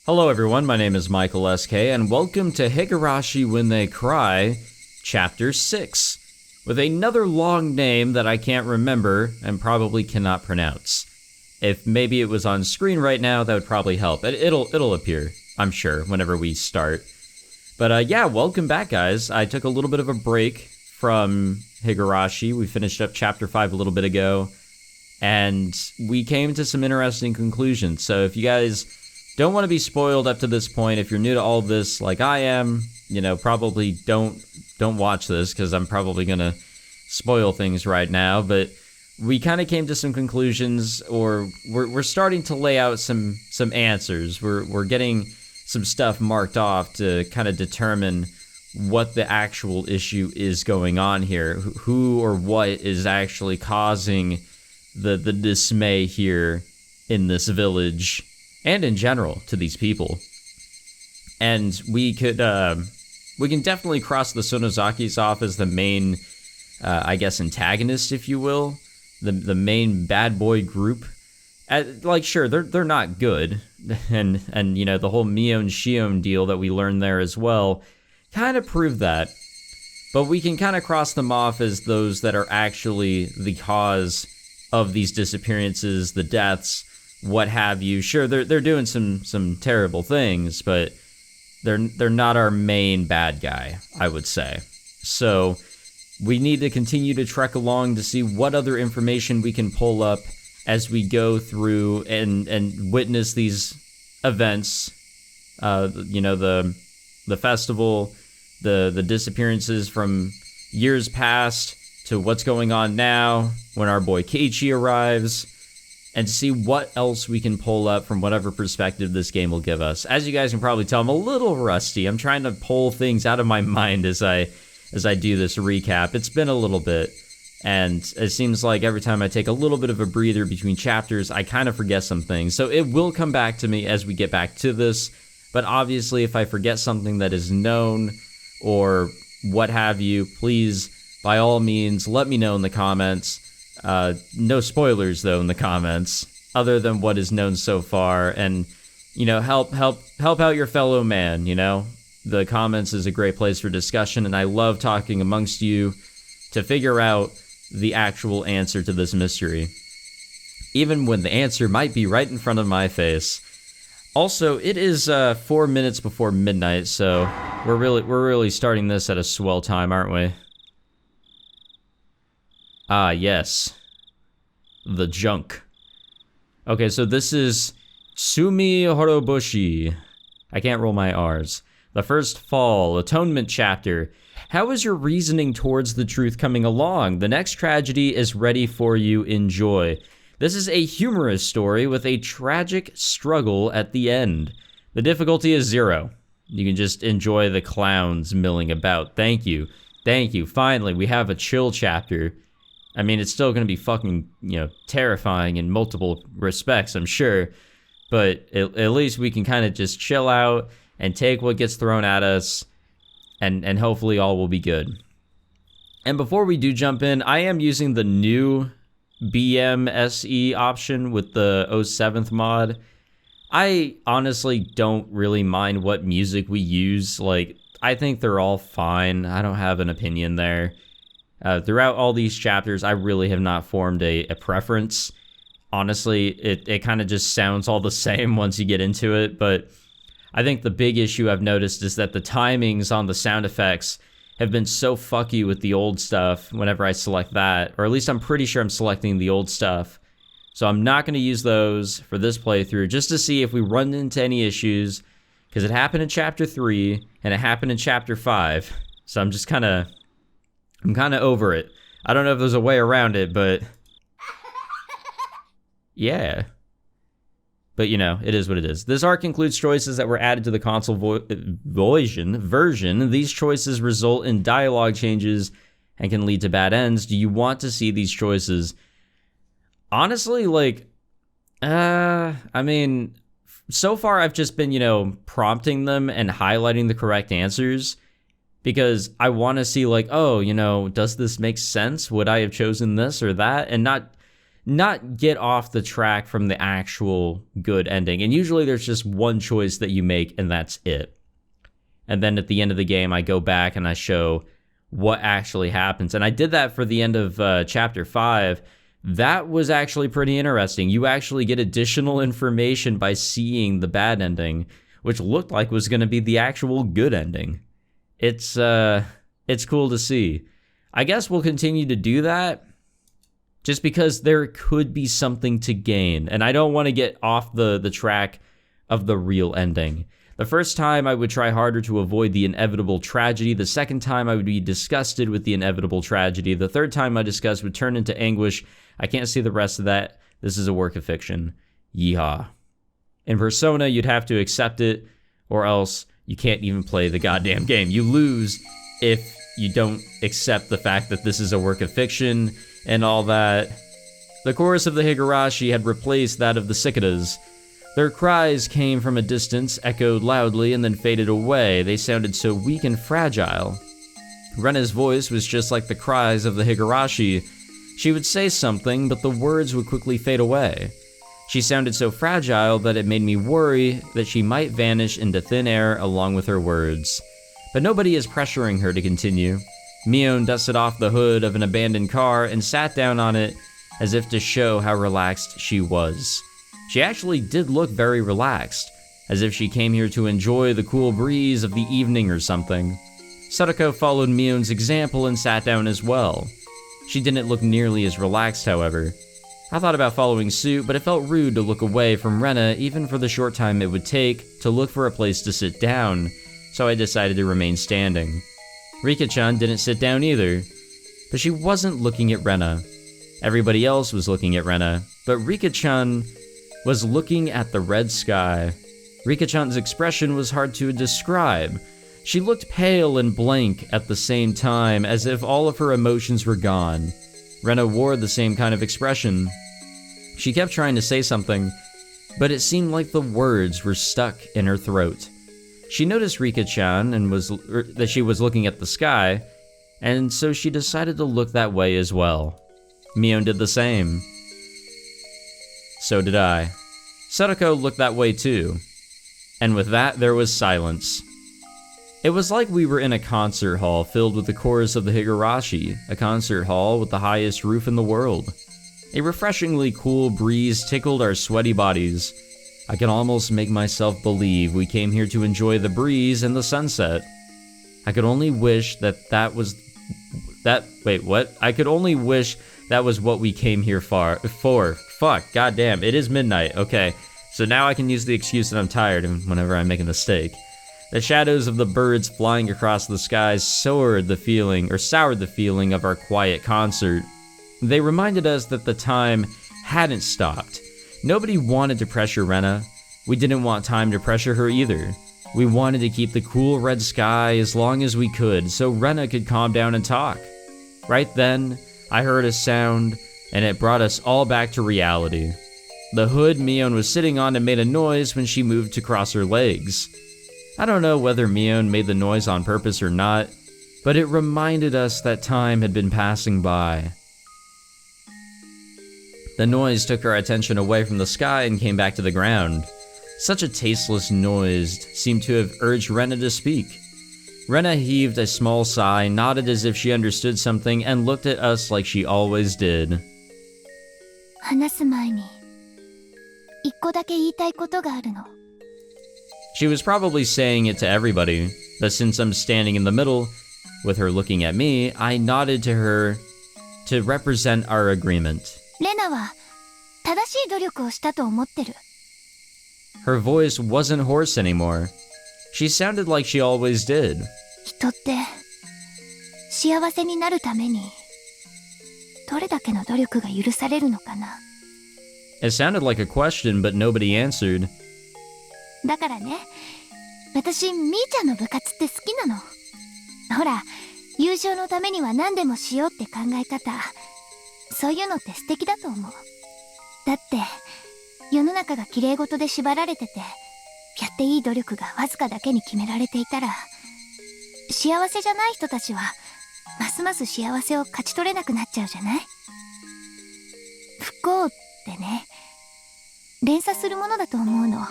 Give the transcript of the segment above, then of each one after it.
Hello everyone, my name is Michael S.K. and welcome to Higurashi When They Cry, Chapter 6, with another long name that I can't remember and probably cannot pronounce. If maybe it was on screen right now, that would probably help. It'll appear, I'm sure, whenever we start. But yeah, welcome back guys. I took a little bit of a break from Higurashi. We finished up Chapter 5 a little bit ago, and we came to some interesting conclusions. So if you guys don't want to be spoiled up to this point, if you're new to all of this like I am, probably don't watch this because I'm probably going to spoil things right now. But we kind of came to some conclusions, or we're starting to lay out some answers. We're getting some stuff marked off to kind of determine what the actual issue is going on here. Who or what is actually causing the dismay here in this village and in general to these people. And we can definitely cross the Sonozakis off as the main, antagonist, if you will, the main bad boy group. Sure, they're not good, and the whole Mion Shion deal that we learned there as well kind of proved that. But we can kind of cross them off as those that are actually the cause of these disappearances, the deaths, what have you. Sure, they're doing some terrible things, but they're not our main bad guy, I would say. So we need to continue to trek along to see what other information we can pull up as we go through and witness these events. The festival, the disappearances from years past to what's going on now when our boy Keiichi arrives, and to see what else we can pull up from whatever perspective this game will give us. As you guys can probably tell, I'm a little rusty. I'm trying to pull things out of my mind as I do this recap. It's been a little bit, and it seems like every time I take a little bit of a breather between chapters, I kind of forget some things. So it will come back to me as we get back to this, but obviously if I forget something that is known or what have you, please, by all means, let me know in the comments. No spoilers though in the comments, other than what is known so far, and help out your fellow man. The comments is a great place for discussion, and I love talking amongst you to figure out the actual answer to this mystery, even when the answer might be right in front of my face. Also, it is 4 minutes before midnight, so we're really starting this at a swell time, aren't we? Ah, yes. The junk. Okay, so this is Tsumihoroboshi. I can't roll my R's. The first fall, atonement chapter. How is your reasoning towards the truth coming along? The next tragedy is ready for you. Enjoy. This is a humorous story with a tragic struggle at the end. The difficulty is 0. You can just enjoy the clowns milling about. Thank you. Finally, we have a chill chapter. I mean, it's still going to be fucking, terrifying in multiple respects, I'm sure. But at least we can kind of just chill out and take what gets thrown at us, and hopefully all will be good. And before we do jump in, I am using the new BMSE option with the 07th mod. I honestly don't really mind what music we use. I think they're all fine. I don't have an opinion there. Throughout all these chapters, I really have not formed a preference. Honestly, it kind of just sounds all the same once you get into it, but I think the big issue I've noticed is that the timings on the sound effects have been so fucky with the old stuff whenever I select that, or at least I'm pretty sure I'm selecting the old stuff. So I'm not going to use those for this playthrough, just to see if we run into any issues, because it happened in Chapter 3, and it happened in Chapter 5, so I'm kind of over it. I don't know if there's a way around it, but yeah. But it is what it is. This arc includes choices that were added to the console version. These choices result in dialogue changes and can lead to bad ends. Do you want to see these choices? Honestly, so far I've just been, prompting them and highlighting the correct answers, because I want to see does this make sense? Would I have chosen this or that? And not get off the track from the actual good ending. And usually there's just one choice that you make, and that's it. And then at the end of the game, I go back and I show what actually happens. And I did that for the end of Chapter 5. That was actually pretty interesting. You actually get additional information by seeing the bad ending, which looked like was going to be the actual good ending. It's cool to see. I guess we'll continue to do that, just because there could be something to gain. And I don't want to get off the track of the real ending. The first time I would try harder to avoid the inevitable tragedy. The second time I would be disgusted with the inevitable tragedy. The third time my disgust would turn into anguish. I can't see the rest of that. This is a work of fiction. Yeehaw. In Persona, you'd have to accept it, or else you can't even play the goddamn game. You lose if you don't accept the fact that this is a work of fiction and all that. The chorus of the Higurashi had replaced that of the cicadas. Their cries came from a distance, echoed loudly, and then faded away. They sounded so weak and fragile. Rena's voice was just like the cries of the Higurashi. She would say something, but the words would quickly fade away. She sounded so fragile that it made me worry that she might vanish into thin air along with her words. But nobody is pressuring her to continue. Mion dusted off the hood of an abandoned car and sat down on it as if to show how relaxed she was. She actually did look very relaxed, as if she came here to enjoy the cool breeze of the evening or something. Sadako followed Mion's example and sat down as well. She didn't look nearly as relaxed, however. I thought about following suit, but it felt rude to look away from Rena even for the short time it would take to look for a place to sit down, so I decided to remain standing. Rika-chan didn't sit down either, but she wasn't looking at Rena. Everybody else was looking at Rena, but Rika-chan was looking at the red sky. Rika-chan's expression was hard to describe. She looked pale and blank at the same time, as if all of her emotions were gone. Rena wore the same kind of expression. She kept trying to say something, but it seemed like the words were stuck in her throat. She noticed Rika-chan and that she was looking at the sky, and so she decided to look that way as well. Mion did the same. So did I. Sadako looked that way too. And with that, there was silence. It was like we were in a concert hall filled with the chorus of the Higurashi, a concert hall with the highest roof in the world. A refreshingly cool breeze tickled our sweaty bodies. I could almost make myself believe we came here to enjoy the breeze and the sunset. I could only wish I could only wish that was what we came here for. Fuck, goddamn, it is midnight. Okay, so now I can use the excuse that I'm tired whenever I make a mistake. The shadows of the birds flying across the skies soured the feeling of our quiet concert. They reminded us that the time hadn't stopped. Nobody wanted to pressure Rena. We didn't want time to pressure her either. We wanted to keep the cool red sky as long as we could so Rena could calm down and talk. Right then, I heard a sound, and it brought us all back to reality. The hood Mion was sitting on had made a noise when she moved to cross her legs. I don't know whether Mion made the noise on purpose or not, but it reminded us that time had been passing by. The noise took our attention away from the sky and came back to the ground. Such a tasteless noise seemed to have urged Rena to speak. Rena heaved a small sigh, nodded as if she understood something, and looked at us like she always did. 話す前に、一個だけ言いたいことがあるの。 She was probably saying it to everybody, but since I'm standing in the middle, with her looking at me, I nodded to her to represent our agreement. レナは正しい努力をしたと思ってる。 Her voice wasn't hoarse anymore. She sounded like she always did. 人って幸せになるためにどれだけの努力が許されるのかな。 It sounded like a question, but nobody answered. だからね、私みーちゃんの部活って好きなの。ほら、優勝のためには何でもしようって考え方、そういうのって素敵だと思う。だって世の中が綺麗事で縛られてて、やっていい努力がわずかだけに決められていたら、幸せじゃない人たちはますます幸せを勝ち取れなくなっちゃうじゃない。不こうってね、連鎖するものだと思うの。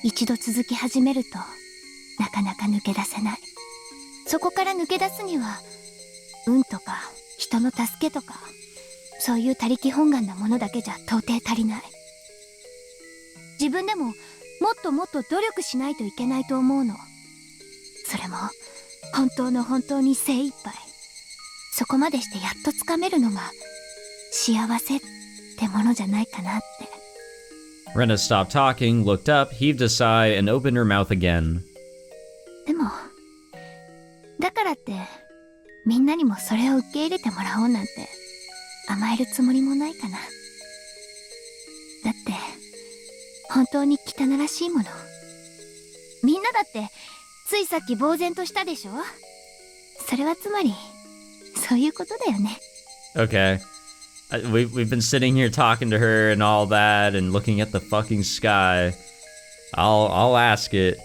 一度続き始めるとなかなか抜け出せない。そこから抜け出すには運とか人の助けとか、そういう他力本願なものだけじゃ到底足りない。自分でももっともっと努力しないといけないと思うの。それも本当に精一杯。そこまでしてやっとつかめるのが幸せってものじゃないかなって。Rena stopped talking, looked up, heaved a sigh, and opened her mouth again. でもだからってみんなにもそれを受け入れてもらおうなんて甘えるつもりもないかな。だって本当に汚らしいもの。みんなだってついさっき呆然としたでしょ。それはつまりそういうことだよね。 Okay. We've been sitting here talking to her and all that and looking at the fucking sky. I'll ask it.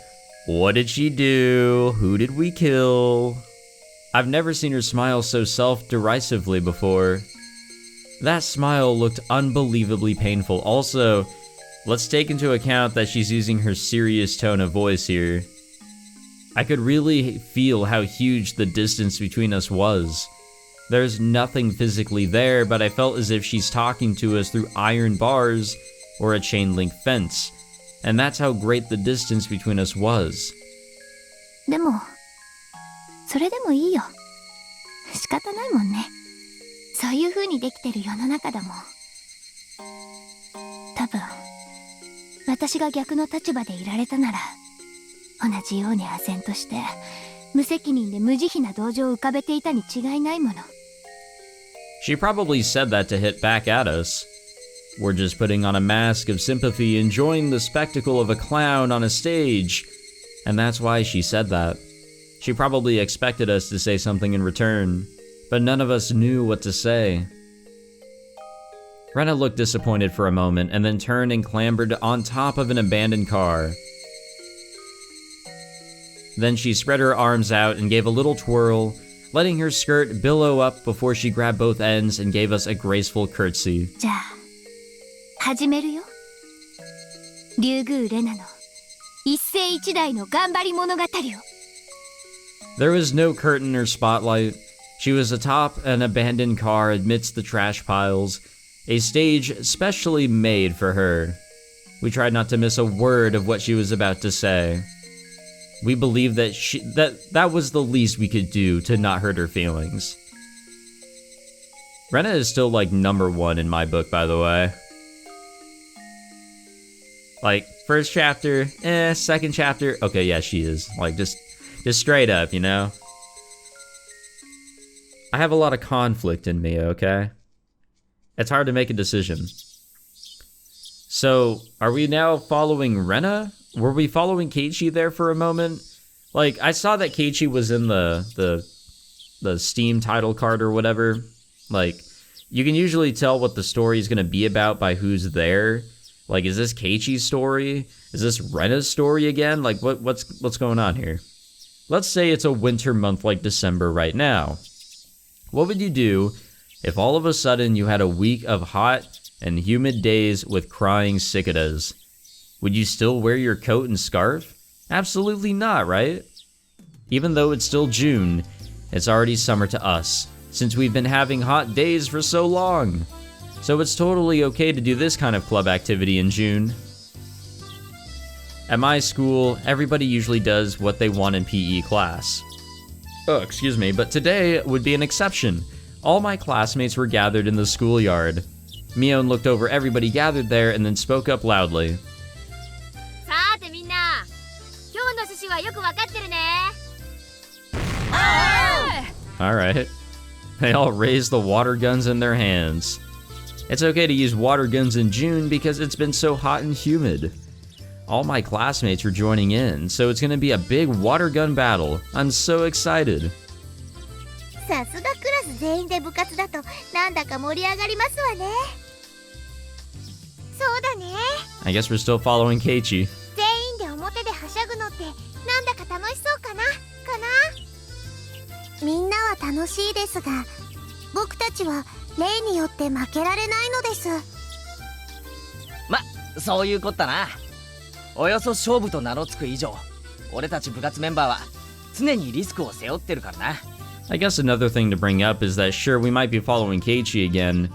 What did she do? Who did we kill? I've never seen her smile so self-derisively before. That smile looked unbelievably painful. Also, let's take into account that she's using her serious tone of voice here. I could really feel how huge the distance between us was. There's nothing physically there, but I felt as if she's talking to us through iron bars or a chain link fence. And that's how great the distance between us was. でもそれでもいいよ。仕方ないもんね。そういう風にできてる世の中だもん。多分私が逆の立場でいられたなら同じように唖然として無責任で無慈悲な同情を浮かべていたに違いないもの。She probably said that to hit back at us. We're just putting on a mask of sympathy, enjoying the spectacle of a clown on a stage. And that's why she said that. She probably expected us to say something in return, but none of us knew what to say. Rena looked disappointed for a moment and then turned and clambered on top of an abandoned car. Then she spread her arms out and gave a little twirl, letting her skirt billow up before she grabbed both ends and gave us a graceful curtsy. じゃあ始めるよ。リュウグウレナの一世一代の頑張り物語を。There was no curtain or spotlight. She was atop an abandoned car amidst the trash piles, a stage specially made for her. We tried not to miss a word of what she was about to say. We believed that was the least we could do to not hurt her feelings. Rena is still like #1 in my book, by the way. Like, first chapter, second chapter, okay, yeah, she is. Like, just straight up, you know? I have a lot of conflict in me, okay? It's hard to make a decision. So, are we now following Rena? Were we following Keiichi there for a moment? Like, I saw that Keiichi was in the Steam title card or whatever. Like, you can usually tell what the story is going to be about by who's there. Like, is this Keiichi's story? Is this Rena's story again? Like, what's going on here? Let's say it's a winter month like December right now. What would you do if all of a sudden you had a week of hot and humid days with crying cicadas? Would you still wear your coat and scarf? Absolutely not, right? Even though it's still June, it's already summer to us, since we've been having hot days for so long. So it's totally okay to do this kind of club activity in June. At my school, everybody usually does what they want in PE class. Oh, excuse me, but today would be an exception. All my classmates were gathered in the schoolyard. Mion looked over everybody gathered there and then spoke up loudly. Alright. They all raised the water guns in their hands. It's okay to use water guns in June because it's been so hot and humid. All my classmates are joining in, so it's gonna be a big water gun battle. I'm so excited. さすがクラス全員で部活だとなんだか盛り上がりますわね。そうだね。 I guess we're still following Keiichi. 全員で表ではしゃぐのってなんだか楽しそうかな。みんなは楽しいですが、僕たちは例によって負けられないのです。ま、そういうこったな。およそ勝負と名の付く以上、俺たち部活メンバーは常にリスクを背負ってるからな。I guess another thing to bring up is that sure, we might be following Keiichi again,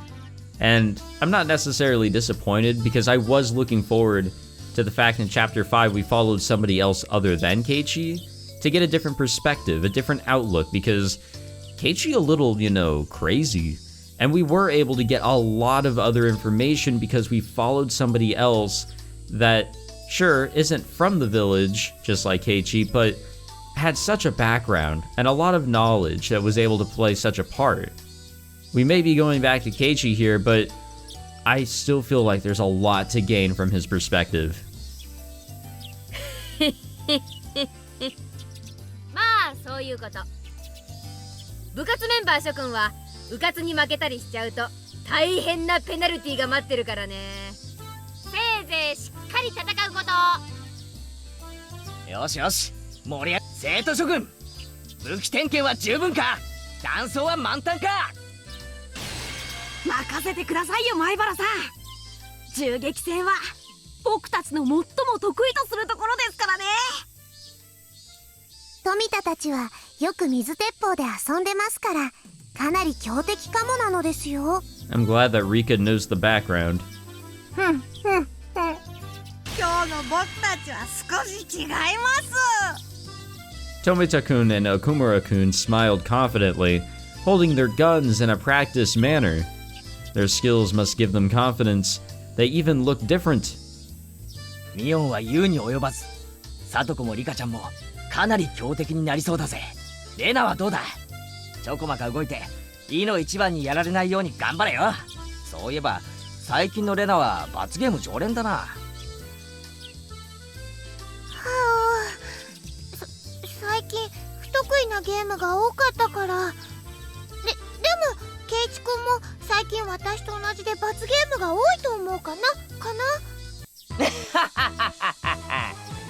and I'm not necessarily disappointed because I was looking forward to the fact in Chapter 5 we followed somebody else other than Keiichi to get a different perspective, a different outlook, because Keiichi a little, crazy. And we were able to get a lot of other information because we followed somebody else that, sure, isn't from the village, just like Keiichi, but had such a background and a lot of knowledge that was able to play such a part. We may be going back to Keiichi here, but I still feel like there's a lot to gain from his perspective. まあそういうこと。部活メンバー諸君は部活に負けたりしちゃうと大変なペナルティが待ってるからね。せいぜいしっかり戦うこと。よしよし、生徒諸君、武器点検は十分か？弾倉は満タンか？任せてくださいよ、前原さん。銃撃戦は僕たちの最も得意とするところですからね。富田たちはよく水鉄砲で遊んでますから、かなり強敵かもなのですよ。I'm glad that Rika knows the background. 今日の僕たちは少し違います。Tomita-kun and Okumura-kun smiled confidently, holding their guns in a practiced manner. Their skills must give them confidence. They even look different. ミオンは言うに及ばず、サトコもリカちゃんもかなり強敵になりそうだぜ。レナはどうだ？ちょこまか動いていの一番にやられないように頑張れよ。そういえば最近のレナは罰ゲーム常連だな。はあ、最近不得意なゲームが多かったから。でもケイチ君も最近私と同じで罰ゲームが多いと思うかな。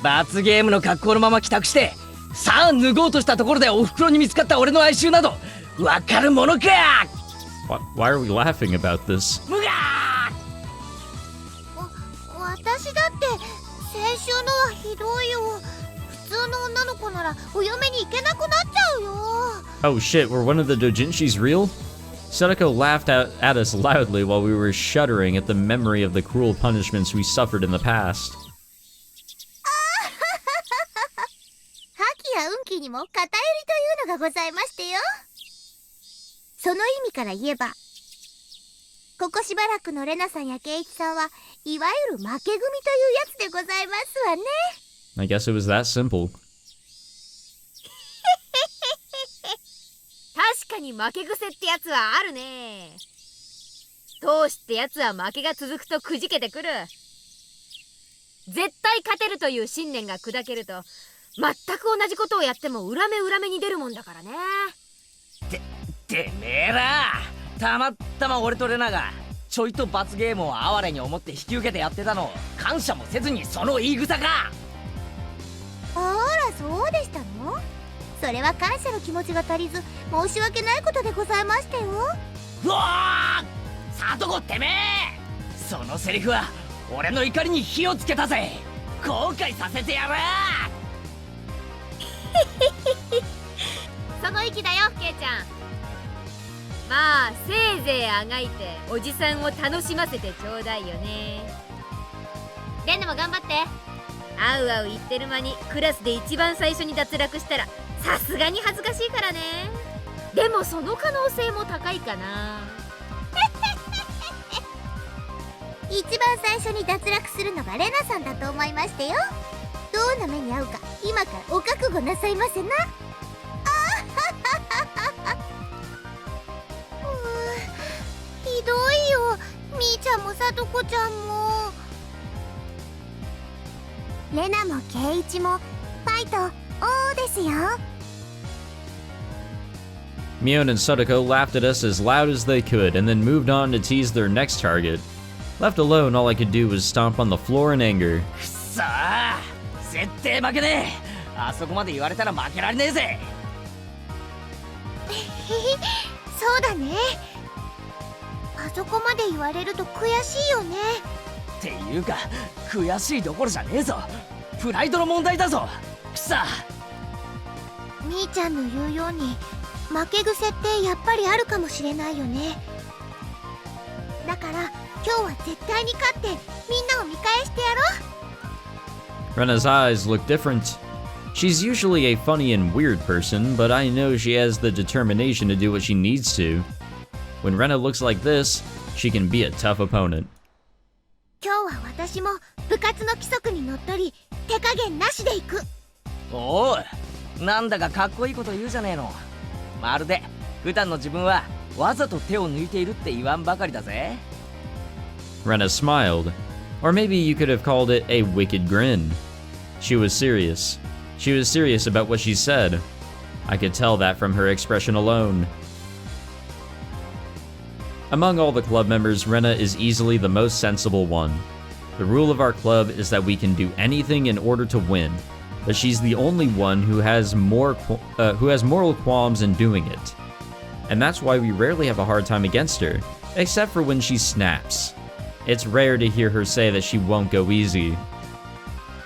罰ゲームの格好のまま帰宅して、さあ脱ごうとしたところでお袋に見つかった俺の哀愁などわかるものか。Why are we laughing about this? むが私だって先週のはひどいよ。普通の女の子ならお嫁に行けなくなっちゃうよ。Oh shit, were one of the doujinshis real? Sadako laughed at us loudly while we were shuddering at the memory of the cruel punishments we suffered in the past. 覇気や運気にも偏りというのがございましてよ。その意味から言えば、ここしばらくのレナさんやケイチさんはいわゆる負け組というやつでございますわね。I guess it was that simple. 確かに負け癖ってやつはあるね。闘士ってやつは負けが続くとくじけてくる。絶対勝てるという信念が砕けると全く同じことをやっても裏目に出るもんだからね。てめえら、たまったま俺とレナがちょいと罰ゲームを哀れに思って引き受けてやってたのを感謝もせずにその言い草か。あら、そうでしたの？それは感謝の気持ちが足りず申し訳ないことでございましたよ。うわー、サトコてめえ、そのセリフは俺の怒りに火をつけたぜ。後悔させてやる。その意気だよ、ケイちゃん。まあせいぜいあがいておじさんを楽しませてちょうだいよね。レンナも頑張って。あうあう言ってる間にクラスで一番最初に脱落したらさすがに恥ずかしいからね。でもその可能性も高いかな。一番最初に脱落するのがレナさんだと思いましたよ。どんな目に遭うか今からお覚悟なさいませな。ひどいよ、みーちゃんもさとこちゃんも。レナもケイイチもファイトおーですよ。Mion and Sadako laughed at us as loud as they could and then moved on to tease their next target. Left alone, all I could do was stomp on the floor in anger. くそー、絶対負けねえ。あそこまで言われたら負けられねえぜ。そうだね。そこまで言われると悔しいよね。っていうか悔しいどころじゃねえぞ。プライドの問題だぞ。くさ。みーちゃんの言うように負け癖ってやっぱりあるかもしれないよね。だから今日は絶対に勝ってみんなを見返してやろう。 Rena's eyes look different. She's usually a funny and weird person, but I know she has the determination to do what she needs to. When Rena looks like this, she can be a tough opponent. 今日は私も部活の規則にのっとり手加減なしでいく。おお、なんだかかっこいいこと言うじゃねえの。まるで普段の自分はわざと手を抜いているって言わんばかりだぜ。 Rena smiled, or maybe you could have called it a wicked grin. She was serious. She was serious about what she said. I could tell that from her expression alone. Among all the club members, Rena is easily the most sensible one. The rule of our club is that we can do anything in order to win, but she's the only one who has moral qualms in doing it. And that's why we rarely have a hard time against her, except for when she snaps. It's rare to hear her say that she won't go easy.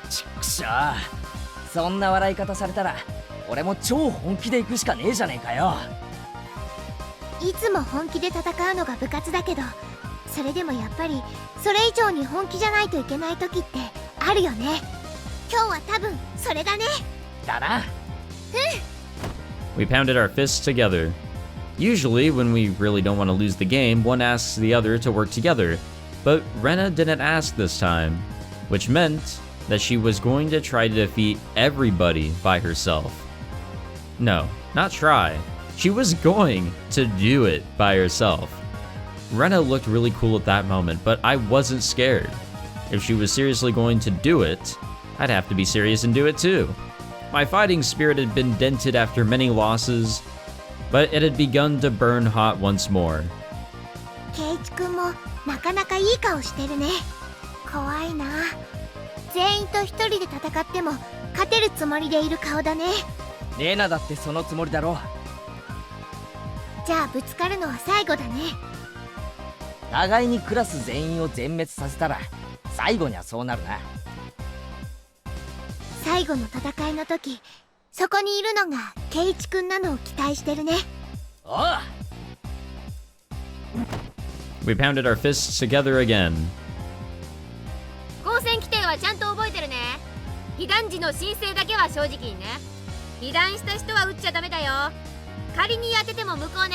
ちくしょう、そんな笑い方されたら俺も超本気で行くしかねえじゃねえかよ。いつも本気で戦うのが部活だけど、それでもやっぱりそれ以上に本気じゃないといけない時ってあるよね。今日は多分それだね。だな。We pounded our fists together. Usually, when we really don't want to lose the game, one asks the other to work together. But Rena didn't ask this time, which meant that she was going to try to defeat everybody by herself. No, not try. She was going to do it by herself. Rena looked really cool at that moment, but I wasn't scared. If she was seriously going to do it, I'd have to be serious and do it too. My fighting spirit had been dented after many losses, but it had begun to burn hot once more. ケイチ君もなかなかいい顔してるね。怖いな。全員と一人で戦っても勝てるつもりでいる顔だね。レナだってそのつもりだろ。じゃあぶつかるのは最後だね。互いにクラス全員を全滅させたら最後にはそうなるな。最後の戦いの時、そこにいるのがケイチ君なのを期待してるね。おう。We pounded our fists together again. 光線規定はちゃんと覚えてるね。被弾時の申請だけは正直にね。被弾した人は撃っちゃダメだよ。仮に当てても無効ね。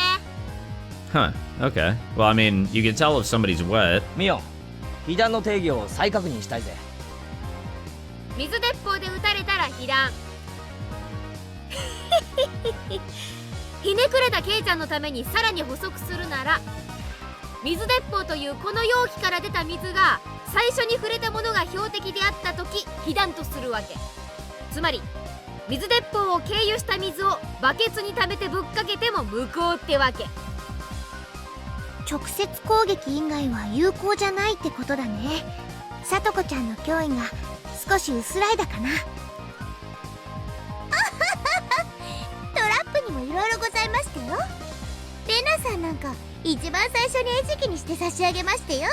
Huh, okay. Well, I mean, you can tell if somebody's wet. ミオン、被弾の定義を再確認したいぜ。水鉄砲で撃たれたら被弾。ひねくれたケイちゃんのためにさらに補足するなら、水鉄砲というこの容器から出た水が最初に触れたものが標的であった時被弾とするわけ。つまり水鉄砲を経由した水をバケツに溜めてぶっかけても無効ってわけ。直接攻撃以外は有効じゃないってことだね。さとこちゃんの脅威が少し薄らいだかな。トラップにもいろいろございましたよ。レナさんなんか一番最初に餌食にして差し上げましたよ。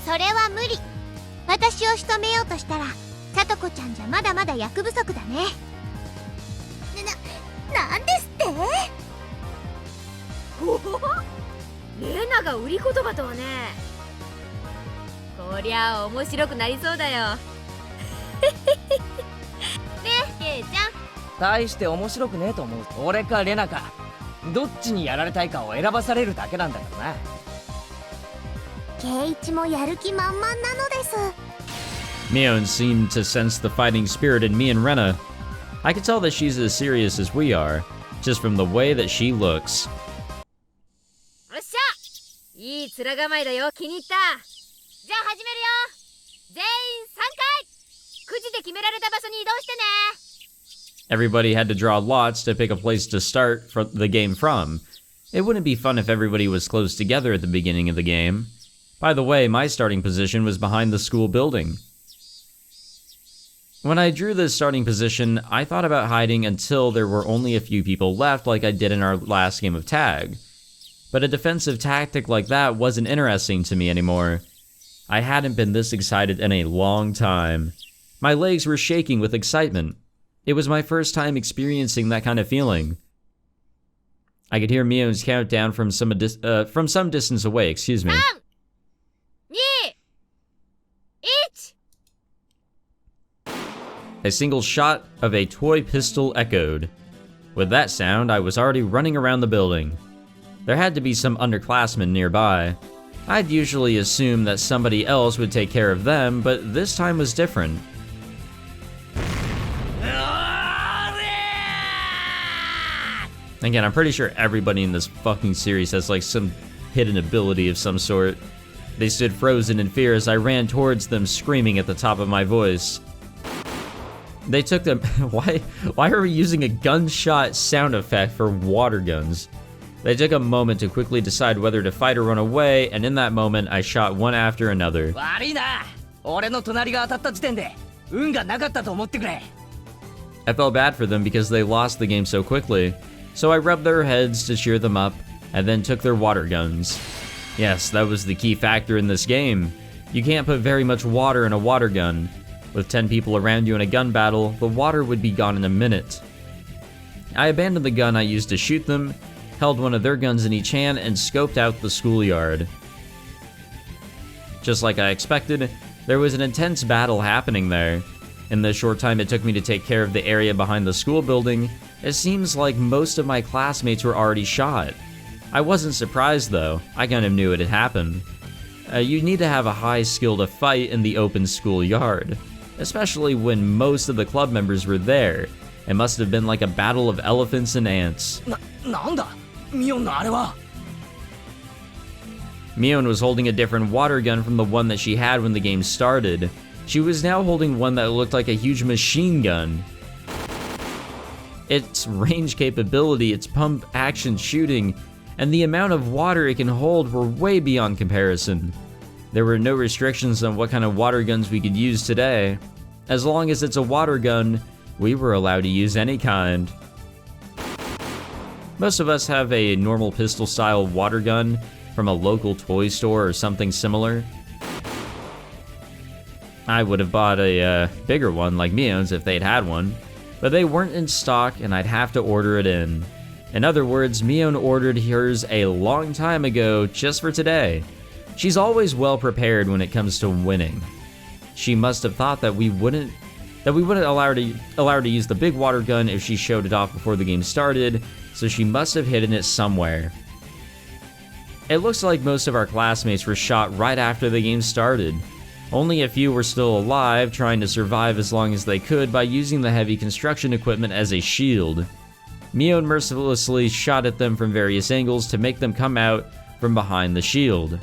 それは無理。私を仕留めようとしたらさとこちゃんじゃまだまだ役不足だね。なんですって。おお、レナが売り言葉とはね。こりゃあ面白くなりそうだよ。ねえケイちゃん、大して面白くねえと思う。俺かレナかどっちにやられたいかを選ばされるだけなんだからな。ケイチもやる気満々なのです。Mion seemed to sense the fighting spirit in me and Rena. I could tell that she's as serious as we are, just from the way that she looks. よっしゃ、いい面構えだよ。気に入った。じゃあ始めるよ。全員3回くじで決められた場所に移動してね。Everybody had to draw lots to pick a place to start the game from. It wouldn't be fun if everybody was close together at the beginning of the game. By the way, my starting position was behind the school building. When I drew this starting position, I thought about hiding until there were only a few people left like I did in our last game of tag. but a defensive tactic like that wasn't interesting to me anymore. I hadn't been this excited in a long time. My legs were shaking with excitement. It was my first time experiencing that kind of feeling. I could hear Mion's countdown from some distance away, excuse me. 3、2、1。 A single shot of a toy pistol echoed. With that sound, I was already running around the building. There had to be some underclassmen nearby. I'd usually assume that somebody else would take care of them, but this time was different. Again, I'm pretty sure everybody in this fucking series has like some hidden ability of some sort. They stood frozen in fear as I ran towards them, screaming at the top of my voice. They took them. Why are we using a gunshot sound effect for water guns? They took a moment to quickly decide whether to fight or run away, and in that moment, I shot one after another. 悪いな。俺の隣が当たった時点で運がなかったと思ってくれ。 I felt bad for them because they lost the game so quickly, so I rubbed their heads to cheer them up, and then took their water guns. Yes, that was the key factor in this game. You can't put very much water in a water gun. With 10 people around you in a gun battle, the water would be gone in a minute. I abandoned the gun I used to shoot them, held one of their guns in each hand, and scoped out the schoolyard. Just like I expected, there was an intense battle happening there. In the short time it took me to take care of the area behind the school building, it seems like most of my classmates were already shot. I wasn't surprised though, I kind of knew it had happened. You need to have a high skill to fight in the open schoolyard, especially when most of the club members were there. It must have been like a battle of elephants and ants. なんだミオンのあれは。 Mion was holding a different water gun from the one that she had when the game started. She was now holding one that looked like a huge machine gun. Its range capability, its pump action shooting, and the amount of water it can hold were way beyond comparison. There were no restrictions on what kind of water guns we could use today. As long as it's a water gun, we were allowed to use any kind. Most of us have a normal pistol-style water gun from a local toy store or something similar. I would have bought a bigger one like Mion's if they'd had one, but they weren't in stock and I'd have to order it in. In other words, Mion ordered hers a long time ago just for today. She's always well prepared when it comes to winning. She must have thought that we wouldn't allow her to use the big water gun if she showed it off before the game started, so she must have hidden it somewhere. It looks like most of our classmates were shot right after the game started. Only a few were still alive, trying to survive as long as they could by using the heavy construction equipment as a shield. Mion mercilessly shot at them from various angles to make them come out from behind the shield.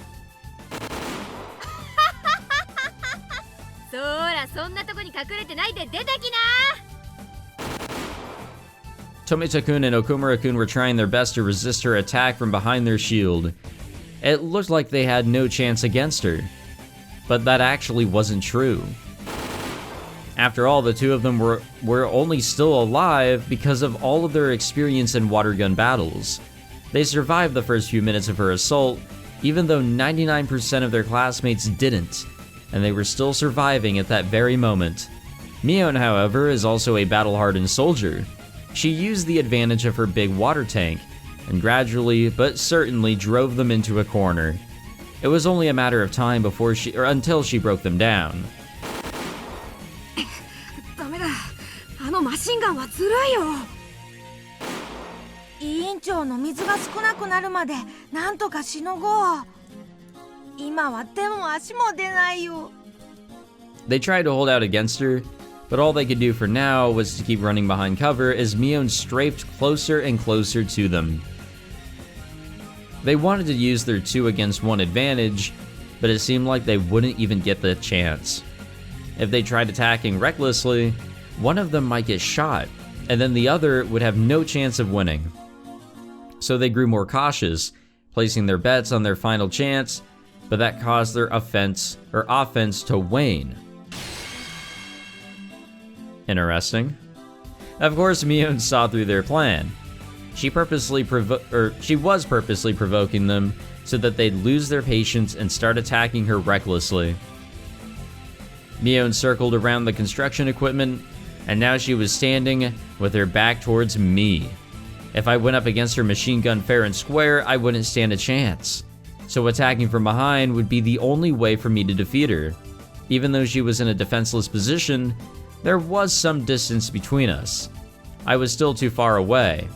そらそんなとこに隠れてないで出てきな。 Tomita-kun and Okumura-kun were trying their best to resist her attack from behind their shield. It looked like they had no chance against her, but that actually wasn't true. After all, the two of them were only still alive because of all of their experience in water gun battles. They survived the first few minutes of her assault, even though 99% of their classmates didn't, and they were still surviving at that very moment. Mion, however, is also a battle-hardened soldier. She used the advantage of her big water tank, and gradually but certainly drove them into a corner. It was only a matter of time until she broke them down. ダメだ。あのマシンガンはずるいよ。委員長の水が少なくなるまでなんとかしのごう。今は手も足も出ないよ。 They tried to hold out against her, but all they could do for now was to keep running behind cover as Mion strafed closer and closer to them. They wanted to use their 2-against-1 advantage, but it seemed like they wouldn't even get the chance. If they tried attacking recklessly, one of them might get shot, and then the other would have no chance of winning. So they grew more cautious, placing their bets on their final chance, but that caused their offense to wane. Interesting. Of course, Mion saw through their plan. She was purposely provoking them so that they'd lose their patience and start attacking her recklessly. Mion circled around the construction equipment, and now she was standing with her back towards me. If I went up against her machine gun fair and square, I wouldn't stand a chance. So attacking from behind would be the only way for me to defeat her. Even though she was in a defenseless position, there was some distance between us. I was still too far away,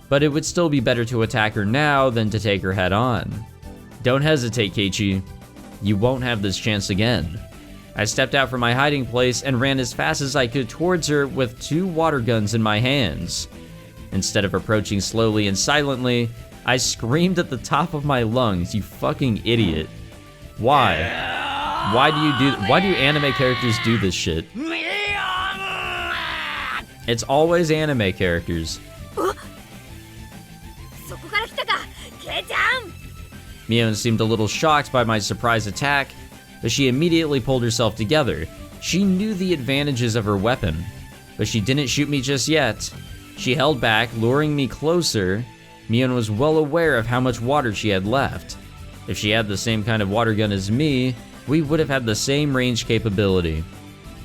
but it would still be better to attack her now than to take her head on. Don't hesitate, Keiichi. You won't have this chance again. I stepped out from my hiding place and ran as fast as I could towards her with 2 water guns in my hands. Instead of approaching slowly and silently, I screamed at the top of my lungs, "You fucking idiot." Why? Why do anime characters do this shit? It's always anime characters. Mion seemed a little shocked by my surprise attack, but she immediately pulled herself together. She knew the advantages of her weapon, but she didn't shoot me just yet. She held back, luring me closer. Mion was well aware of how much water she had left. If she had the same kind of water gun as me, we would have had the same range capability.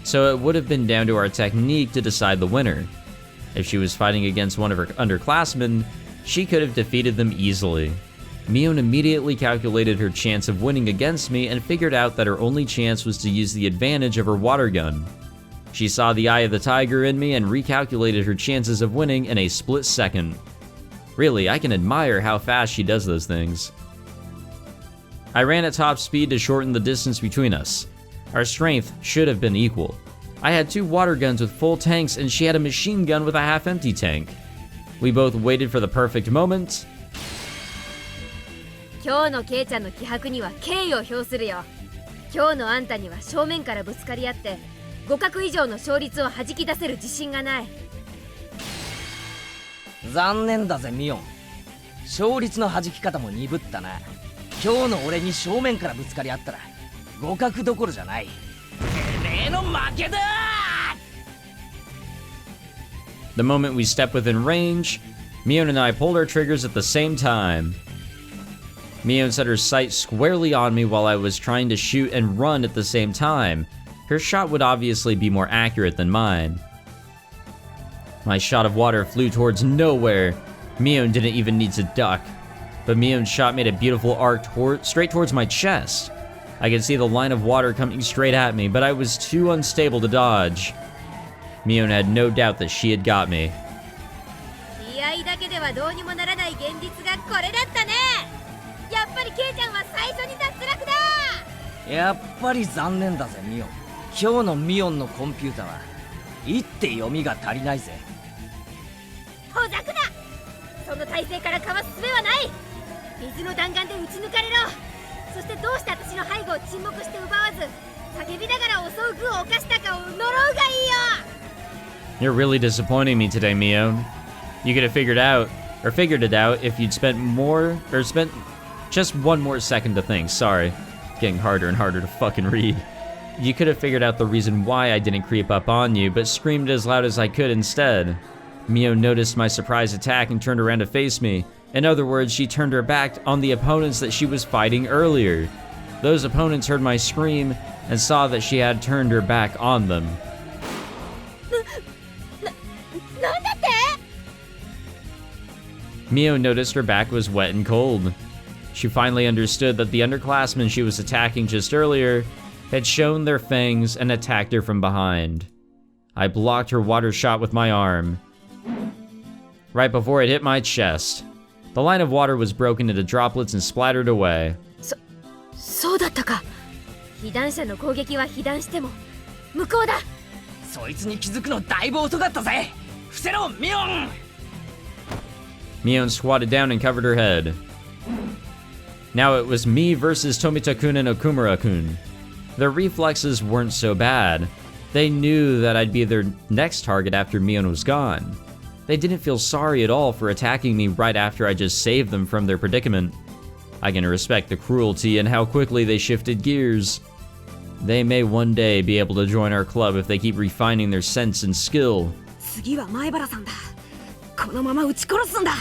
So it would have been down to our technique to decide the winner. If she was fighting against one of her underclassmen, she could have defeated them easily. Mion immediately calculated her chance of winning against me and figured out that her only chance was to use the advantage of her water gun. She saw the eye of the tiger in me and recalculated her chances of winning in a split second. Really, I can admire how fast she does those things. I ran at top speed to shorten the distance between us. Our strength should have been equal. I had 2 water guns with full tanks and she had a machine gun with a half-empty tank. We both waited for the perfect moment. 今日のケイちゃんの気迫には敬意を表するよ。今日のあんたには正面からぶつかり合って互角以上の勝率を弾き出せる自信がない。残念だぜミオン。勝率の弾き方も鈍ったな。今日の俺に正面からぶつかり合ったら互角どころじゃない。てめえの負けだ。 The moment we stepped within range, Mion and I pulled our triggers at the same time. Mion set her sight squarely on me while I was trying to shoot and run at the same time. Her shot would obviously be more accurate than mine. My shot of water flew towards nowhere. Mion didn't even need to duck. But Mion's shot made a beautiful arc straight towards my chest. I could see the line of water coming straight at me, but I was too unstable to dodge. Mion had no doubt that she had got me. 気合だけではどうにもならない現実がこれだったね。やっぱりケイちゃんは最初に脱落だ。やっぱり残念だぜミオン。今日のミオンのコンピュータは一手読みが足りないぜ。ほざくな。その体勢からかわす術はない。水の弾丸で撃ち抜かれろ。そしてどうして私の背後を沈黙して奪わず叫びながら襲う愚を犯したかを呪うがいいよ。 You're really disappointing me today, Mion. You could have figured it out if you'd spent just one more second to think. Sorry, it's getting harder and harder to fucking read. You could have figured out the reason why I didn't creep up on you, but screamed as loud as I could instead. Mion noticed my surprise attack and turned around to face me. In other words, she turned her back on the opponents that she was fighting earlier. Those opponents heard my scream and saw that she had turned her back on them. Mion noticed her back was wet and cold. She finally understood that the underclassmen she was attacking just earlier had shown their fangs and attacked her from behind. I blocked her water shot with my arm. Right before it hit my chest, the line of water was broken into droplets and splattered away. そうだったか。被弾者の攻撃は被弾しても向こうだ。そいつに気づくのだいぶ遅かったぜ。伏せろミオン。 Mion squatted down and covered her head. Now it was me versus Tomita-kun and Okumura-kun. Their reflexes weren't so bad. They knew that I'd be their next target after Mion was gone. They didn't feel sorry at all for attacking me right after I just saved them from their predicament. I can respect the cruelty and how quickly they shifted gears. They may one day be able to join our club if they keep refining their sense and skill. 次は前原さんだ。このまま撃ち殺すんだ。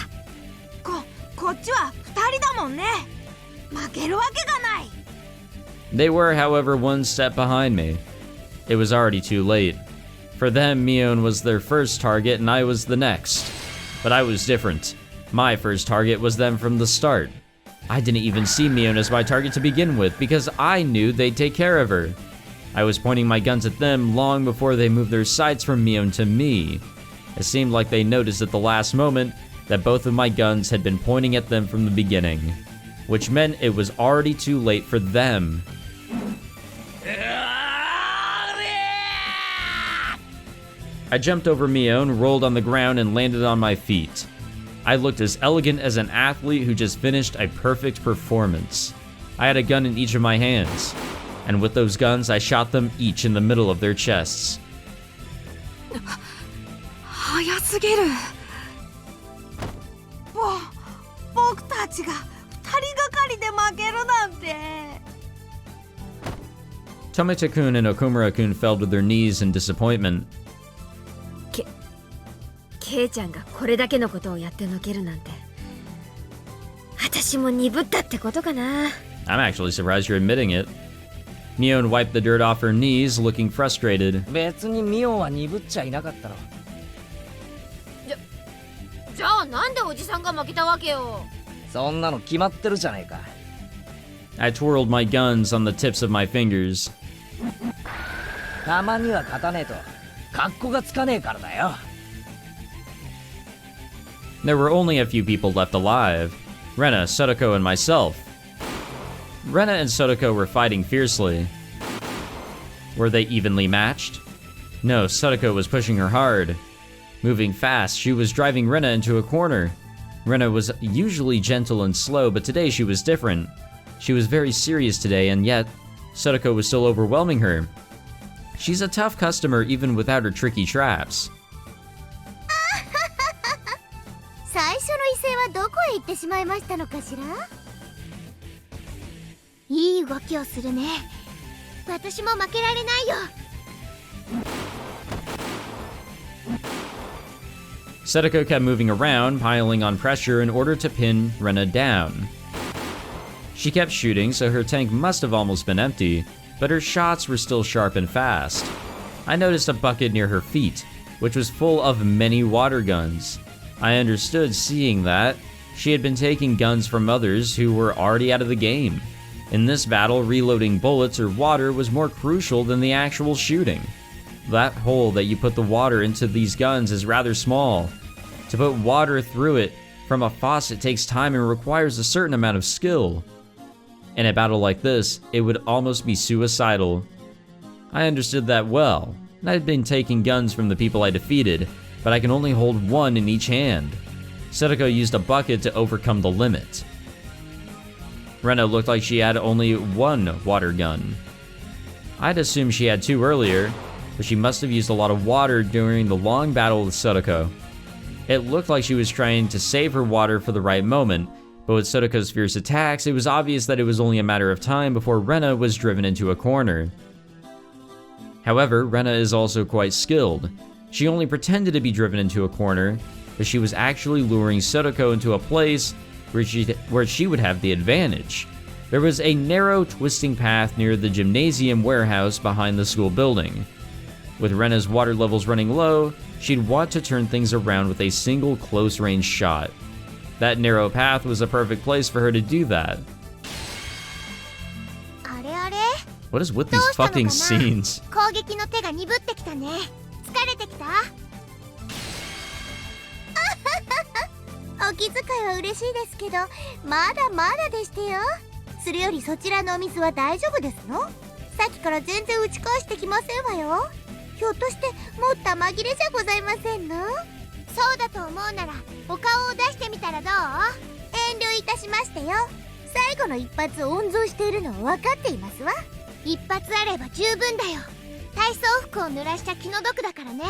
こっちは2人だもんね。負けるわけがない。 They were, however, one step behind me. It was already too late. For them, Mion was their first target and I was the next. But I was different. My first target was them from the start. I didn't even see Mion as my target to begin with because I knew they'd take care of her. I was pointing my guns at them long before they moved their sights from Mion to me. It seemed like they noticed at the last moment that both of my guns had been pointing at them from the beginning, which meant it was already too late for them. I jumped over Mion, rolled on the ground, and landed on my feet. I looked as elegant as an athlete who just finished a perfect performance. I had a gun in each of my hands, and with those guns, I shot them each in the middle of their chests. 早すぎる。僕たちが2人がかりで負けるなんて。 Tomita-kun and Okumura-kun fell to their knees in disappointment. ケイちゃんがこれだけのことをやってのけるなんて、私も鈍ったってことかな。 I'm actually surprised you're admitting it. Mion wiped the dirt off her knees, looking frustrated. 別にミオンは鈍っちゃいなかったろ。じゃあなんでおじさんが負けたわけよ。そんなの決まってるじゃねえか。 I twirled my guns on the tips of my fingers. たまには勝たねえと格好がつかねえからだよ。 There were only a few people left alive. Rena, Sotoko, and myself. Rena and Sotoko were fighting fiercely. Were they evenly matched? No, Sotoko was pushing her hard. Moving fast, she was driving Rena into a corner. Rena was usually gentle and slow, but today she was different. She was very serious today, and yet, Sotoko was still overwhelming her. She's a tough customer even without her tricky traps. 最初の威勢はどこへ行ってしまいましたのかしら。いい動きをするね。私も負けられないよ。 Sotoko kept moving around, piling on pressure in order to pin Rena down. She kept shooting, so her tank must have almost been empty, but her shots were still sharp and fast. I noticed a bucket near her feet, which was full of many water guns. I understood seeing that she had been taking guns from others who were already out of the game. In this battle, reloading bullets or water was more crucial than the actual shooting. That hole that you put the water into these guns is rather small. To put water through it from a faucet takes time and requires a certain amount of skill. In a battle like this, it would almost be suicidal. I understood that well, and I had been taking guns from the people I defeated, but I can only hold one in each hand. Sotoko used a bucket to overcome the limit. Rena looked like she had only one water gun. I'd assumed she had two earlier, but she must have used a lot of water during the long battle with Sotoko. It looked like she was trying to save her water for the right moment, but with Sotoko's fierce attacks, it was obvious that it was only a matter of time before Rena was driven into a corner. However, Rena is also quite skilled. She only pretended to be driven into a corner, but she was actually luring Sotoko into a place where she would have the advantage. There was a narrow, twisting path near the gymnasium warehouse behind the school building. With Rena's water levels running low, she'd want to turn things around with a single close-range shot. That narrow path was a perfect place for her to do that. あれあれ What is with these fucking scenes? 攻撃の手が鈍ってきたね。疲れてきたお気遣いは嬉しいですけど、まだまだでしてよ。それよりそちらのお水は大丈夫ですの？さっきから全然打ち返してきませんわよ。ひょっとしてもった紛れじゃございませんの？そうだと思うならお顔を出してみたらどう？遠慮いたしましてよ。最後の一発を温存しているのは分かっていますわ。一発あれば十分だよ。体操服を濡らした気の毒だからね。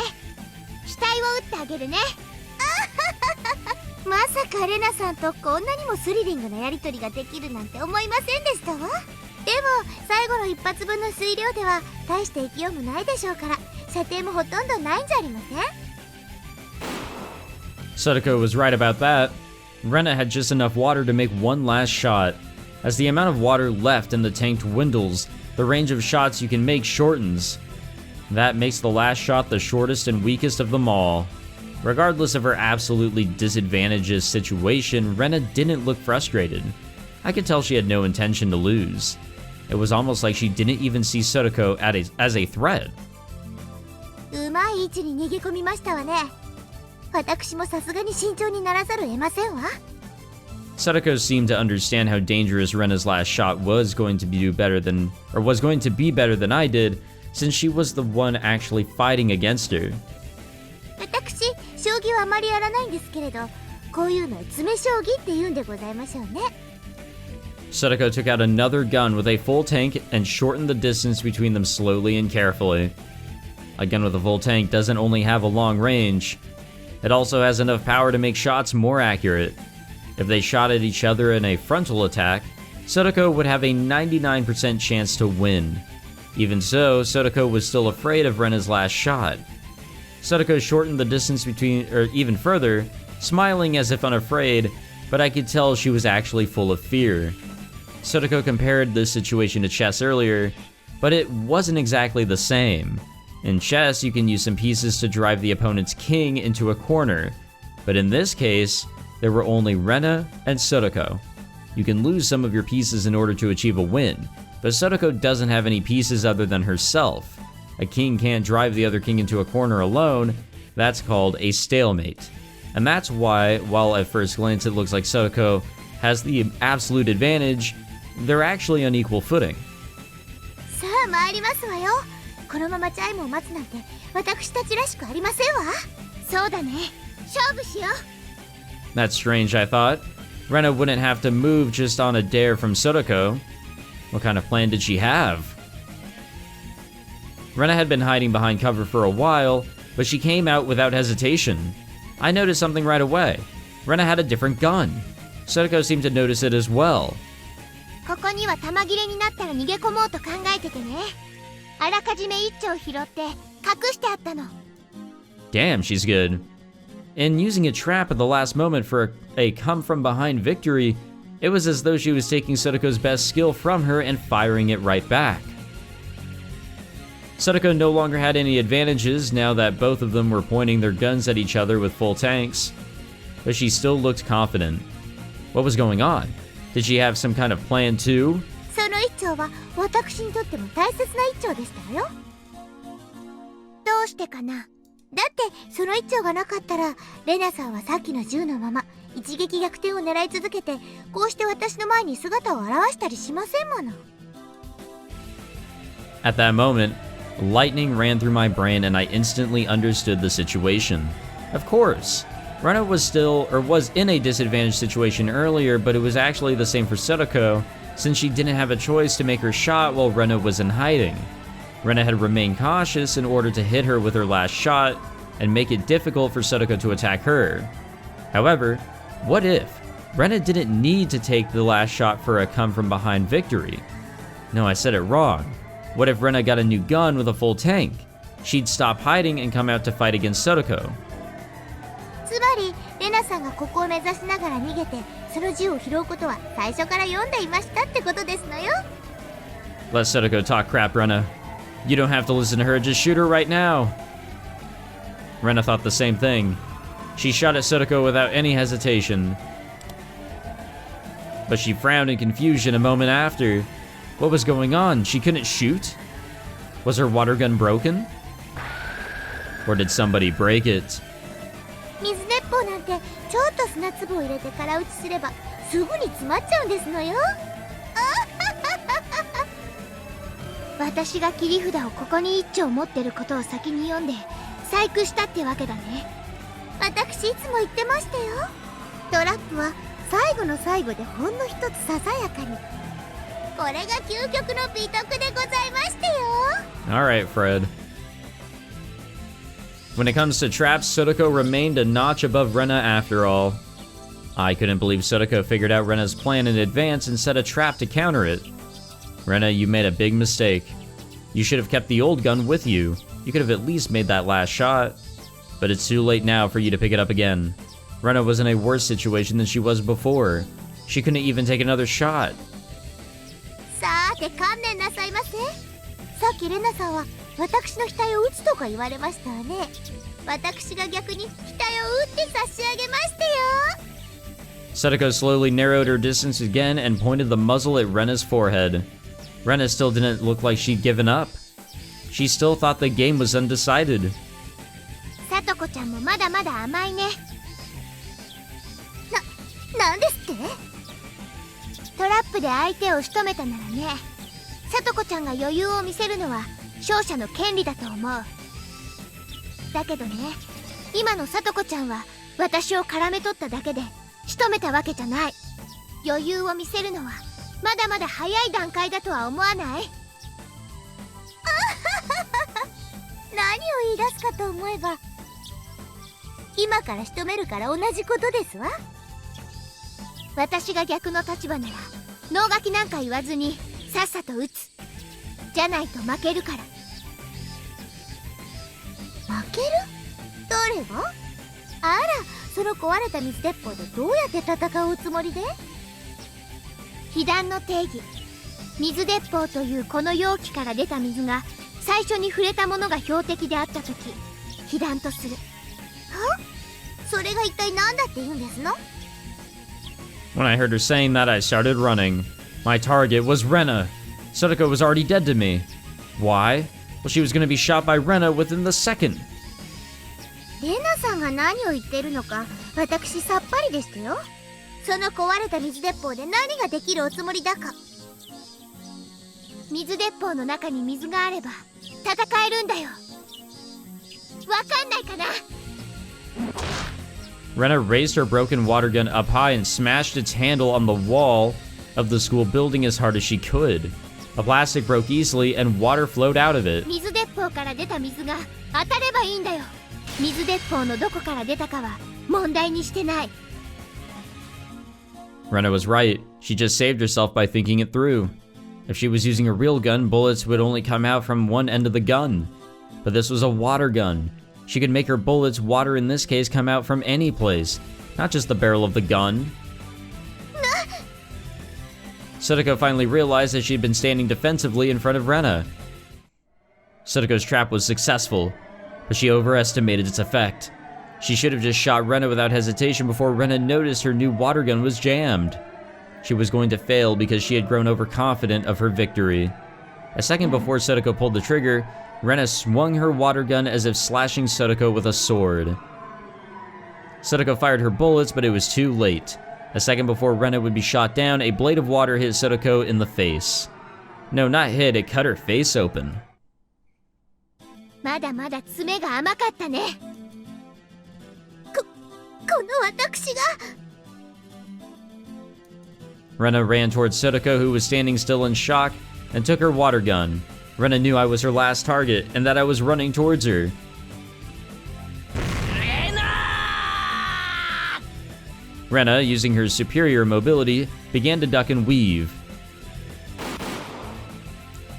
死体を撃ってあげるね。まさかレナさんとこんなにもスリリングなやりとりができるなんて思いませんでしたわ。でも最後の一発分の水量では大して勢いもないでしょうから、射程もほとんどないんじゃありません？ Sadako was right about that. Rena had just enough water to make one last shot. As the amount of water left in the tank dwindles, the range of shots you can make shortens. That makes the last shot the shortest and weakest of them all. Regardless of her absolutely disadvantageous situation, Rena didn't look frustrated. I could tell she had no intention to lose. It was almost like she didn't even see Sadako as a threat. うまい位置に逃げ込みましたわね。私もさすがに慎重にならざるを得ませんわ。Sadako seemed to understand how dangerous Rena's last shot was going to be better than I did, since she was the one actually fighting against her. 私、将棋はあまりやらないんですけれど、こういうのを詰将棋って言うんでございましょうね。Sadako took out another gun with a full tank and shortened the distance between them slowly and carefully. A gun with a full tank doesn't only have a long range, it also has enough power to make shots more accurate. If they shot at each other in a frontal attack, Sadako would have a 99% chance to win. Even so, Sadako was still afraid of Rena's last shot. Sadako shortened the distance even further, smiling as if unafraid, but I could tell she was actually full of fear. Sadako compared this situation to chess earlier, but it wasn't exactly the same. In chess, you can use some pieces to drive the opponent's king into a corner, but in this case, there were only Rena and Sadako. You can lose some of your pieces in order to achieve a win, but Sadako doesn't have any pieces other than herself. A king can't drive the other king into a corner alone. That's called a stalemate. And that's why, while at first glance it looks like Sadako has the absolute advantage, they're actually on equal footing. さあ参りますわよ。このままチャイムを待つなんて私たちらしくありませんわ。そうだね。勝負しよう。 That's strange, I thought. Rena wouldn't have to move just on a dare from Sadako. What kind of plan did she have? Rena had been hiding behind cover for a while, but she came out without hesitation. I noticed something right away. Rena had a different gun. Sadako seemed to notice it as well. ここには弾切れになったら逃げ込もうと考えててね。あらかじめ一丁拾って隠してあったの。 Damn, she's good. In using a trap at the last moment for a come-from-behind victory, it was as though she was taking Sadako's best skill from her and firing it right back. Sadako no longer had any advantages now that both of them were pointing their guns at each other with full tanks, but she still looked confident. What was going on? Did she have some kind of plan too? その一丁は私にとっても大切な一丁でしたわよ。どうしてかな。だってその一丁がなかったらレナさんはさっきの銃のまま一撃逆転を狙い続けてこうして私の前に姿を現したりしませんもの。 At that moment, lightning ran through my brain and I instantly understood the situation. Of course, Rena was in a disadvantaged situation earlier, but it was actually the same for Sadako, since she didn't have a choice to make her shot while Rena was in hiding. Rena had remained cautious in order to hit her with her last shot and make it difficult for Sadako to attack her. However, what if Rena didn't need to take the last shot for a come-from-behind victory? No, I said it wrong. What if Rena got a new gun with a full tank? She'd stop hiding and come out to fight against Sadako. つまりレナさんがここを目指しながら逃げてその銃を拾うことは最初から読んでいましたってことですのよ。 Let Sadako talk crap, Rena. You don't have to listen to her, just shoot her right now. Rena thought the same thing. She shot at Sadako without any hesitation. But she frowned in confusion a moment after. What was going on? She couldn't shoot? Was her water gun broken? Or did somebody break it? 水鉄砲なんてちょっと砂粒を入れて空打ちすればすぐに詰まっちゃうんですのよ。私が切り札をここに一丁持ってることを先に読んで細工したってわけだね。私いつも言ってましたよ。トラップは最後の最後でほんの一つささやかに。これが究極の美徳でございましてよ。 Alright, Fred. When it comes to traps, Sadako remained a notch above Rena after all. I couldn't believe Sadako figured out Rena's plan in advance and set a trap to counter it. Rena, you made a big mistake. You should have kept the old gun with you. You could have at least made that last shot. But it's too late now for you to pick it up again. Rena was in a worse situation than she was before. She couldn't even take another shot. さて観念なさいませ。さっきレナさんは私の額を打つとか言われましたわね。私が逆に額を打って差し上げましてよ。Sadako slowly narrowed her distance again and pointed the muzzle at Rena's forehead. Rena still didn't look like she'd given up. She still thought the game was undecided. さとこちゃんもまだまだ甘いね。なんですって？トラップで相手を仕留めたならね、さとこちゃんが余裕を見せるのは勝者の権利だと思う。だけどね、今のさとこちゃんは私を絡め取っただけで仕留めたわけじゃない。余裕を見せるのはまだまだ早い段階だとは思わない？何を言い出すかと思えば、今から仕留めるから同じことですわ。私が逆の立場なら脳書きなんか言わずにさっさと撃つ。じゃないと負けるから。負ける？誰が？あら、その壊れた水鉄砲でどうやって戦うおつもりで？被弾の定義、水鉄砲というこの容器から出た水が最初に触れたものが標的であった時、被弾とする。は？それが一体何だって言うんですの？When I heard her saying that, I started running. My target was Rena. Sadako was already dead to me. Why? Well, she was going to be shot by Rena within the second. レナさんが何を言ってるのか私さっぱりでしたよ。その壊れた水鉄砲で何ができるおつもりだか。水鉄砲の中に水があれば戦えるんだよ。わかんないかな。Rena raised her broken water gun up high and smashed its handle on the wall of the school building as hard as she could. The plastic broke easily and water flowed out of it. 水鉄砲から出た水が当たればいいんだよ。水鉄砲のどこから出たかは問題にしてない。Rena was right. She just saved herself by thinking it through. If she was using a real gun, bullets would only come out from one end of the gun. But this was a water gun. She could make her bullets, water in this case, come out from any place, not just the barrel of the gun. Sadako finally realized that she'd been standing defensively in front of Rena. Sadako's trap was successful, but she overestimated its effect. She should have just shot Rena without hesitation before Rena noticed her new water gun was jammed. She was going to fail because she had grown overconfident of her victory. A second before Sadako pulled the trigger, Rena swung her water gun as if slashing Sadako with a sword. Sadako fired her bullets, but it was too late. A second before Rena would be shot down, a blade of water hit Sadako in the face. No, not hit, it cut her face open. まだまだ爪が甘かったね。この私が。Rena ran towards Sadako, who was standing still in shock, and took her water gun. Rena knew I was her last target, and that I was running towards her. Rena, using her superior mobility, began to duck and weave.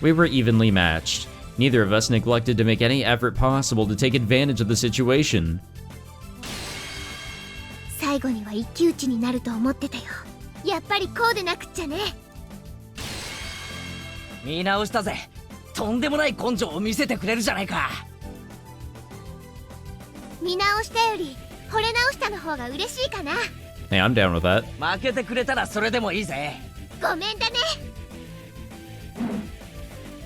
We were evenly matched. Neither of us neglected to make any effort possible to take advantage of the situation. 最後には一騎打ちになると思ってたよ。やっぱりこうでなくっちゃね。見直したぜ。とんでもない根性を見せてくれるじゃないか。見直したより惚れ直したの方が嬉しいかな。Hey, I'm down with that. 負けてくれたらそれでもいいぜ。ごめんだね。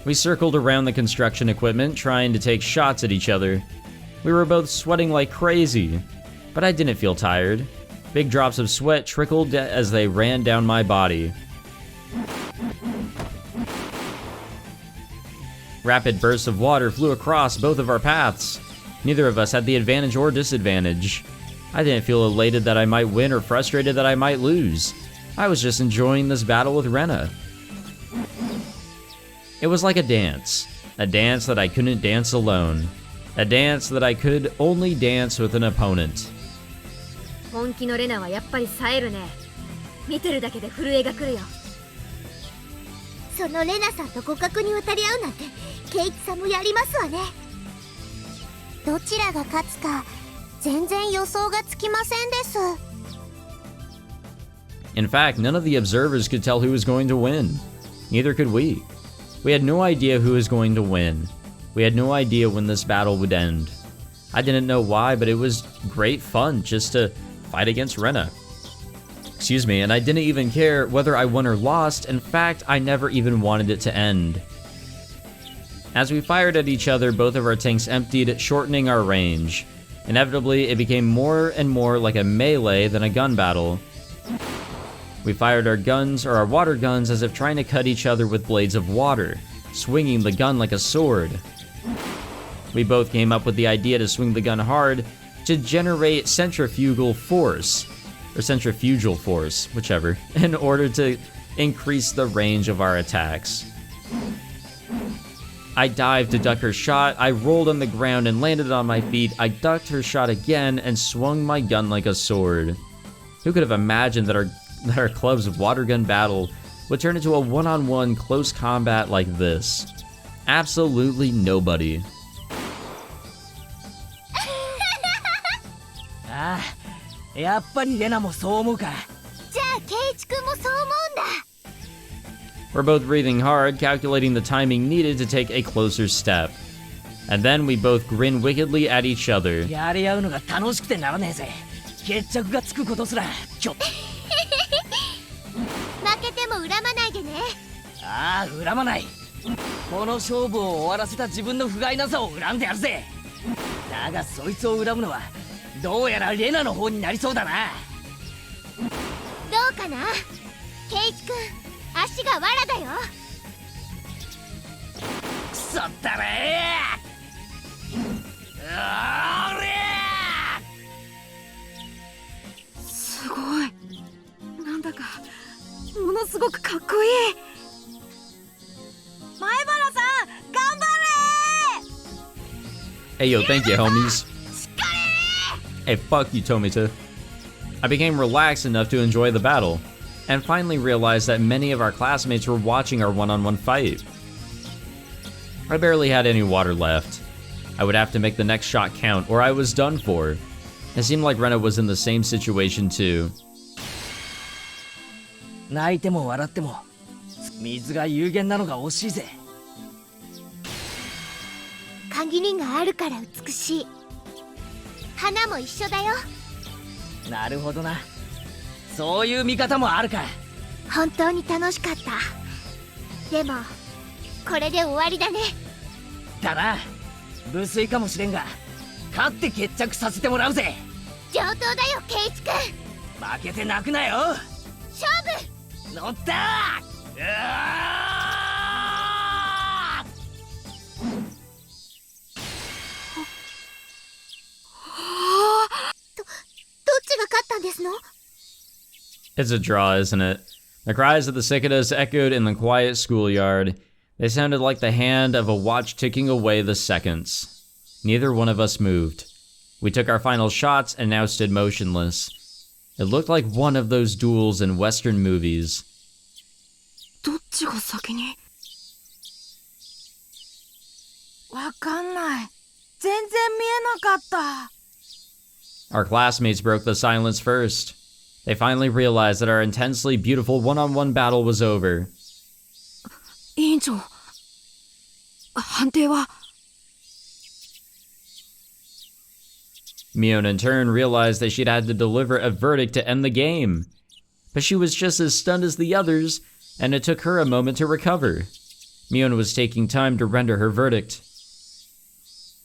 We circled around the construction equipment, trying to take shots at each other. We were both sweating like crazy, but I didn't feel tired. Big drops of sweat trickled as they ran down my body. Rapid bursts of water flew across both of our paths. Neither of us had the advantage or disadvantage. I didn't feel elated that I might win or frustrated that I might lose. I was just enjoying this battle with Rena. It was like a dance that I couldn't dance alone. A dance that I could only dance with an opponent. 本気のレナはやっぱり冴えるね。見てるだけで震えがくるよ。そのレナさんと互角に渡り合うなんてケイチさんもやりますわね。どちらが勝つか全然予想がつきませんです。 In fact, none of the observers could tell who was going to win. Neither could we. We had no idea who was going to win. We had no idea when this battle would end. I didn't know why, but it was great fun just to fight against Rena. Excuse me, and I didn't even care whether I won or lost. In fact, I never even wanted it to end. As we fired at each other, both of our tanks emptied, shortening our range. Inevitably, it became more and more like a melee than a gun battle. We fired our guns, or our water guns, as if trying to cut each other with blades of water, swinging the gun like a sword. We both came up with the idea to swing the gun hard to generate centrifugal force, or centrifugal force, whichever, in order to increase the range of our attacks. I dived to duck her shot, I rolled on the ground and landed on my feet, I ducked her shot again and swung my gun like a sword. Who could have imagined that our club's water gun battle would turn into a one-on-one close combat like this? Absolutely nobody. ああ、やっぱりレナもそう思うか。じゃあケイチ君もそう思うんだ。 We're both breathing hard, calculating the timing needed to take a closer step. And then we both grin wickedly at each other. やり合うのが楽しくてならねえぜ。決着がつくことすら負けても恨まないでね。ああ、恨まない。この勝負を終わらせた自分の不甲斐なさを恨んでやるぜ。だがそいつを恨むのはどうやらレナの方になりそうだな。どうかな、ケイチ君、足が藁だよ。くそったれー。すごい。なんだかものすごくかっこいい。前原さん、頑張れ。 Hey yo, thank you, homies. Hey, fuck you, Tomita. I became relaxed enough to enjoy the battle, and finally realized that many of our classmates were watching our one-on-one fight. I barely had any water left. I would have to make the next shot count, or I was done for. It seemed like Rena was in the same situation too. 泣いても笑っても水が有限なのが惜しいぜ。限りがあるから美しい。花も一緒だよ。なるほどな。そういう見方もあるか。本当に楽しかった。でもこれで終わりだね。だな。無粋かもしれんが勝って決着させてもらうぜ。上等だよ、ケイチ君。負けて泣くなよ。勝負乗ったー。どっちが勝ったんですの？ It's a draw, isn't it? The cries of the cicadas echoed in the quiet schoolyard. They sounded like the hand of a watch ticking away the seconds. Neither one of us moved. We took our final shots and now stood motionless. It looked like one of those duels in Western movies. どっちが先に？わかんない。全然見えなかった。 Our classmates broke the silence first. They finally realized that our intensely beautiful one-on-one battle was over. 委員長、判定は？ Mion in turn realized that she'd had to deliver a verdict to end the game. But she was just as stunned as the others, and it took her a moment to recover. Mion was taking time to render her verdict.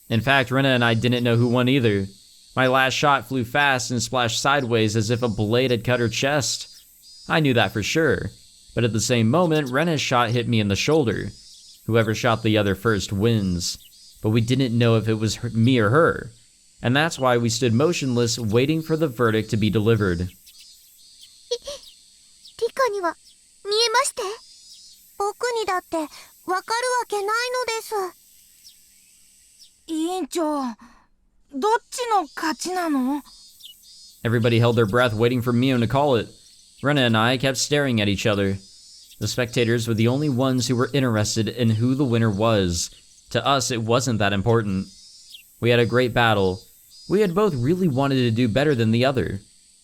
In fact, Rena and I didn't know who won either. My last shot flew fast and splashed sideways as if a blade had cut her chest. I knew that for sure, but at the same moment, Rena's shot hit me in the shoulder. Whoever shot the other first wins. But we didn't know if it was me or her. And that's why we stood motionless, waiting for the verdict to be delivered. リカには見えまして？僕にだってわかるわけないのです。委員長、どっちの勝ちなの？ Everybody held their breath, waiting for Mion to call it. Rena and I kept staring at each other. The spectators were the only ones who were interested in who the winner was. To us, it wasn't that important. We had a great battle. We had both really wanted to do better than the other.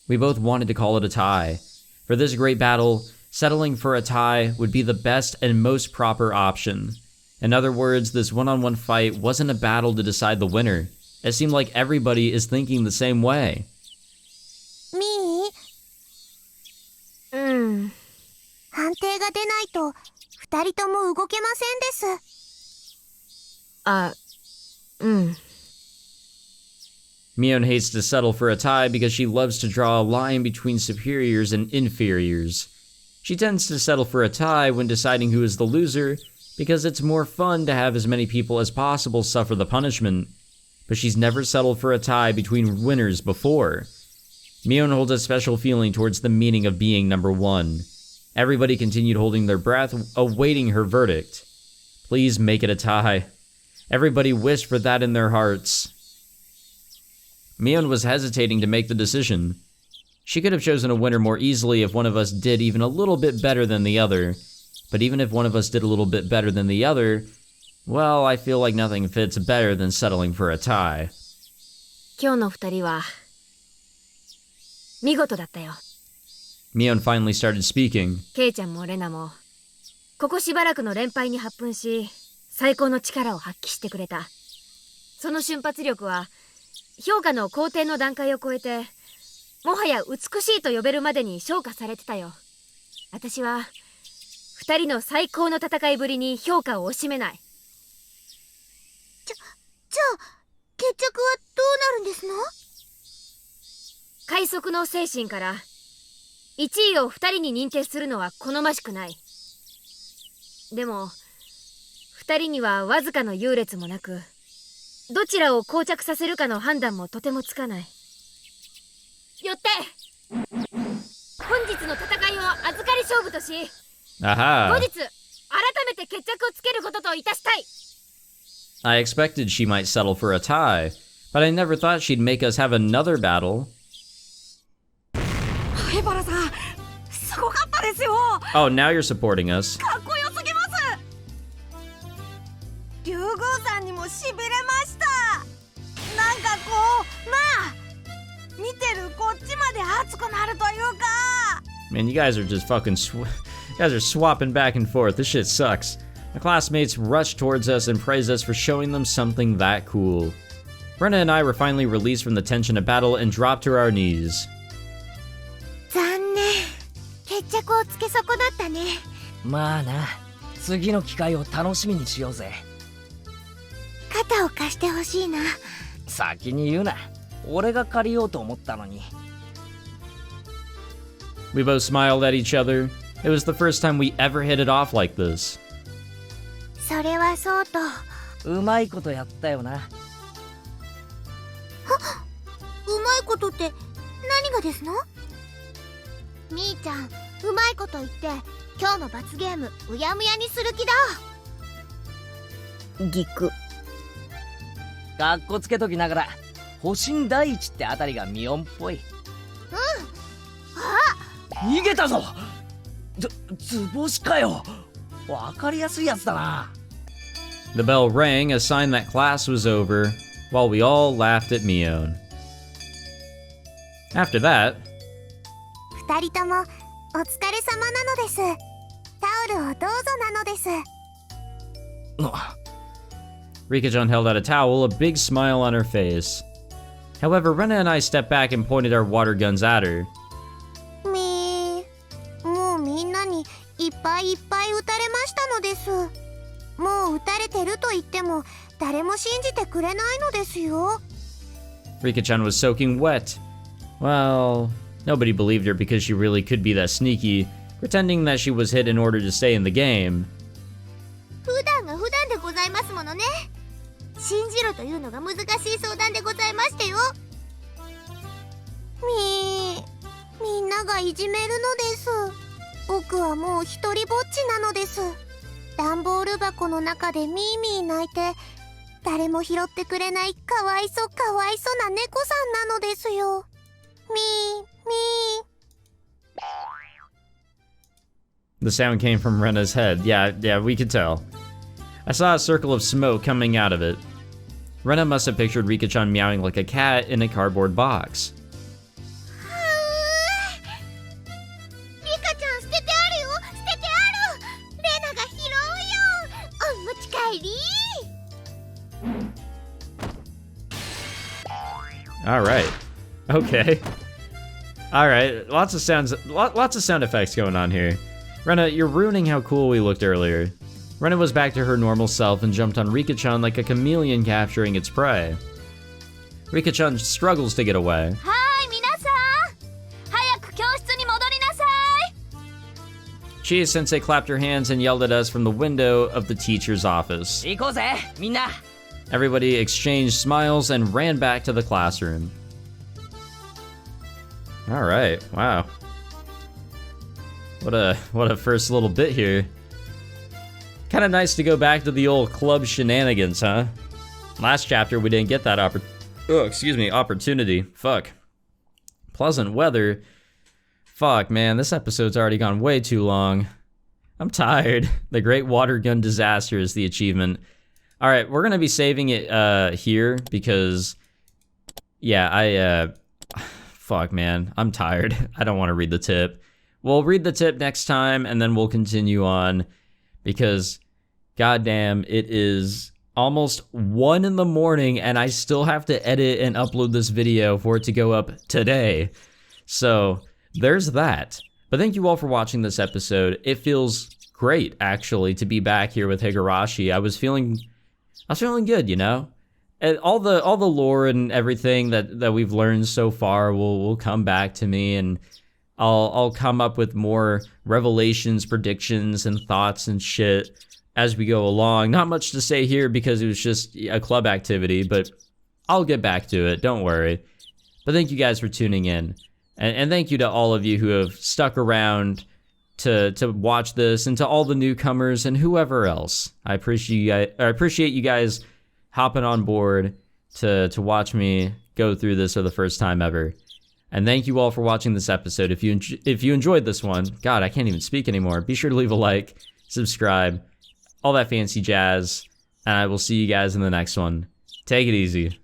We both wanted to call it a tie. For this great battle, settling for a tie would be the best and most proper option. In other words, this one-on-one fight wasn't a battle to decide the winner. It seemed like everybody is thinking the same way. みー、判定が出ないと二人とも動けませんです。あ、うん。Mion hates to settle for a tie because she loves to draw a line between superiors and inferiors. She tends to settle for a tie when deciding who is the loser because it's more fun to have as many people as possible suffer the punishment. But she's never settled for a tie between winners before. Mion holds a special feeling towards the meaning of being number one. Everybody continued holding their breath, awaiting her verdict. Please make it a tie. Everybody wished for that in their hearts. Mion was hesitating to make the decision. She could have chosen a winner more easily if one of us did even a little bit better than the other. But even if one of us did a little bit better than the other, well, I feel like nothing fits better than settling for a tie. 今日の二人は見事だったよ。Mion finally started speaking. ケイちゃんもレナもここしばらくの連敗に発奮し、最高の力を発揮してくれた。その瞬発力は評価の肯定の段階を超えて、もはや美しいと呼べるまでに昇華されてたよ。私は二人の最高の戦いぶりに評価を惜しめない。じゃあ決着はどうなるんですの？快速の精神から1位を二人に認定するのは好ましくない。でも二人にはわずかの優劣もなく、どちらを膠着させるかの判断もとてもつかない。よって本日の戦いを預かり勝負とし、Aha. 後日改めて決着をつけることといたしたい。I expected she might settle for a tie, but I never thought she'd make us have another battle. エバラさん、すごかったですよ。 Oh, now you're supporting us. かっこよすぎます。竜宮さんにもしびれました。なんかこう、まあ見てるこっちまで熱くなるというか。 Man, you guys are just fucking you guys are swapping back and forth. This shit sucks. My classmates rushed towards us and praised us for showing them something that cool. Rena and I were finally released from the tension of battle and dropped to our knees. 残念。決着をつけ損なったね。まあな、次の機会を楽しみにしようぜ。肩を貸してほしいな。先に言うな。俺が借りようと思ったのに。We both smiled at each other. It was the first time we ever hit it off like this. それはそうと。うまいことやったよな。うまいことって何がですの？みーちゃん、うまいこと言って今日の罰ゲームうやむやにする気だ。ギク。かっこつけときながら、保身第一ってあたりがミオンっぽい。逃げたぞ。図星かよ。わかりやすいやつだな。The bell rang, a sign that class was over, while we all laughed at Mion. After that, 二人ともお疲れ様なのです。タオルをどうぞなのです。Rika-chan held out a towel, a big smile on her face. However, Rena and I stepped back and pointed our water guns at her. もうみんなにいっぱいいっぱい撃たれましたのです。もう撃たれてると言っても誰も信じてくれないのですよ。 Rika-chan was soaking wet. Well, nobody believed her because she really could be that sneaky, pretending that she was hit in order to stay in the game. 普段が普段でございますものね。信じろというのが難しい相談でございましてよ。みんながいじめるのです。僕はもう一人ぼっちなのです。段ボール箱の中でミーミー泣いて、誰も拾ってくれないかわいそうな猫さんなのですよ。The sound came from Rena's head. Yeah, we could tell. I saw a circle of smoke coming out of it. Rena must have pictured Rika-chan meowing like a cat in a cardboard box. リカちゃん捨ててあるよ、捨ててある。レナが拾うよ。お持ち帰り。All right. Okay. All right. Lots of sound effects going on here. Rena, you're ruining how cool we looked earlier. Rena was back to her normal self and jumped on Rika-chan like a chameleon capturing its prey. Rika-chan struggles to get away. はーい、皆さん早く教室に戻りなさい。 Chie-sensei clapped her hands and yelled at us from the window of the teacher's office. 行こうぜみんな。 Everybody exchanged smiles and ran back to the classroom. All right, wow. What a first little bit here. Kind of nice to go back to the old club shenanigans, huh? Last chapter we didn't get that opportunity. Fuck. Pleasant weather. Fuck, man, this episode's already gone way too long. I'm tired. The Great Water Gun Disaster is the achievement. All right, we're gonna be saving it here because, yeah, fuck, man, I'm tired. I don't want to read the tip. We'll read the tip next time, and then we'll continue on, because, goddamn, it is almost 1 in the morning, and I still have to edit and upload this video for it to go up today. So, there's that. But thank you all for watching this episode. It feels great, actually, to be back here with Higurashi. I was feeling good, you know? And all the lore and everything that we've learned so far will come back to me, and I'll come up with more revelations, predictions, and thoughts and shit as we go along. Not much to say here because it was just a club activity, but I'll get back to it, don't worry. But thank you guys for tuning in. And thank you to all of you who have stuck around to watch this, and to all the newcomers and whoever else. I appreciate you guys hopping on board to watch me go through this for the first time ever. And thank you all for watching this episode. If you enjoyed this one, God, I can't even speak anymore. Be sure to leave a like, subscribe, all that fancy jazz, and I will see you guys in the next one. Take it easy.